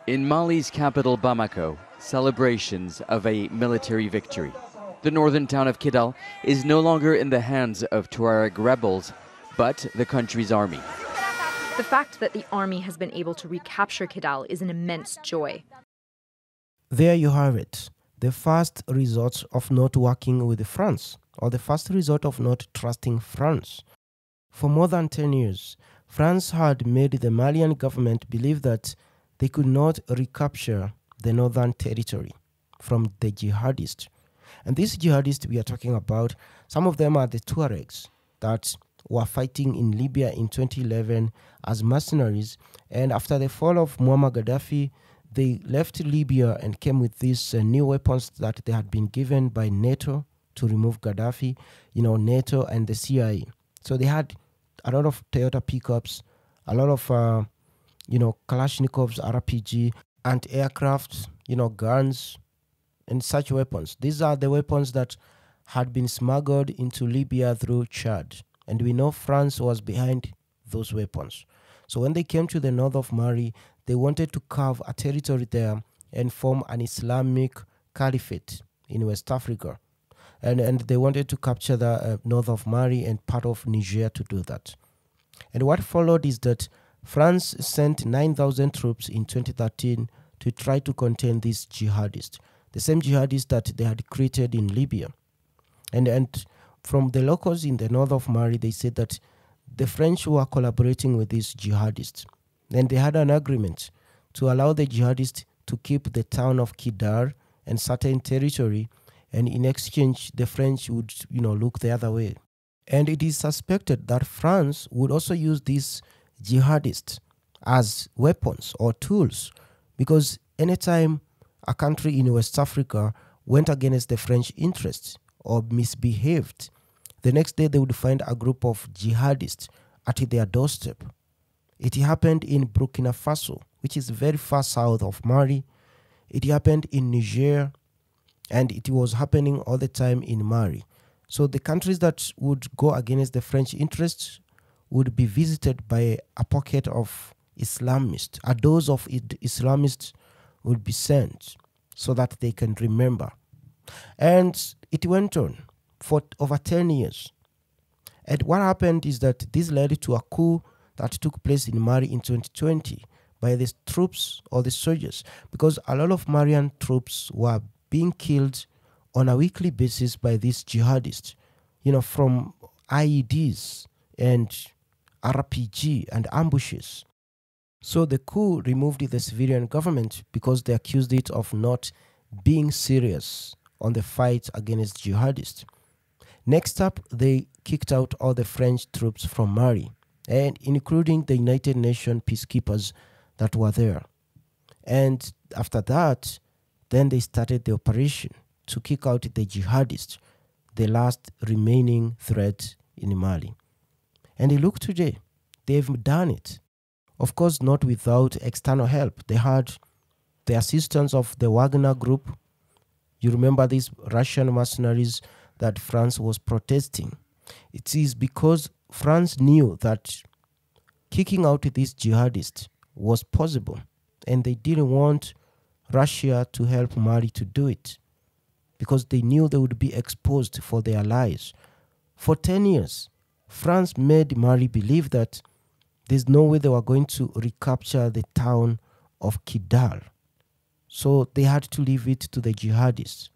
In Mali's capital Bamako, celebrations of a military victory. The northern town of Kidal is no longer in the hands of Tuareg rebels, but the country's army. The fact that the army has been able to recapture Kidal is an immense joy. There you have it, the first result of not working with France, or the first result of not trusting France. For more than 10 years, France had made the Malian government believe that they could not recapture the northern territory from the jihadists. And these jihadists we are talking about, some of them are the Tuaregs that were fighting in Libya in 2011 as mercenaries. And after the fall of Muammar Gaddafi, they left Libya and came with these new weapons that they had been given by NATO to remove Gaddafi, NATO and the CIA. So they had a lot of Toyota pickups, a lot of, Kalashnikovs, RPG, anti-aircraft, guns, and such weapons. These are the weapons that had been smuggled into Libya through Chad. And we know France was behind those weapons. So when they came to the north of Mali, they wanted to carve a territory there and form an Islamic caliphate in West Africa. And they wanted to capture the north of Mali and part of Niger to do that. And what followed is that France sent 9,000 troops in 2013 to try to contain these jihadists, the same jihadists that they had created in Libya. And from the locals in the north of Mali, they said that the French were collaborating with these jihadists. And they had an agreement to allow the jihadists to keep the town of Kidal and certain territory, and in exchange, the French would, look the other way. And it is suspected that France would also use these jihadists as weapons or tools, because anytime a country in West Africa went against the French interests or misbehaved, the next day they would find a group of jihadists at their doorstep. It happened in Burkina Faso, which is very far south of Mali. It happened in Niger, and it was happening all the time in Mali. So the countries that would go against the French interests would be visited by a pocket of Islamists. A dose of Islamists would be sent so that they can remember. And it went on for over 10 years. And what happened is that this led to a coup that took place in Mali in 2020 by the troops or the soldiers, because a lot of Malian troops were being killed on a weekly basis by these jihadists, from IEDs and RPG and ambushes. So the coup removed the civilian government because they accused it of not being serious on the fight against jihadists. Next up, they kicked out all the French troops from Mali, and including the United Nations peacekeepers that were there. And after that, then they started the operation to kick out the jihadists, the last remaining threat in Mali. And look today, they've done it. Of course, not without external help. They had the assistance of the Wagner group. You remember these Russian mercenaries that France was protesting. It is because France knew that kicking out these jihadists was possible, and they didn't want Russia to help Mali to do it, because they knew they would be exposed for their lies. For 10 years, France made Mali believe that there's no way they were going to recapture the town of Kidal. So they had to leave it to the jihadists.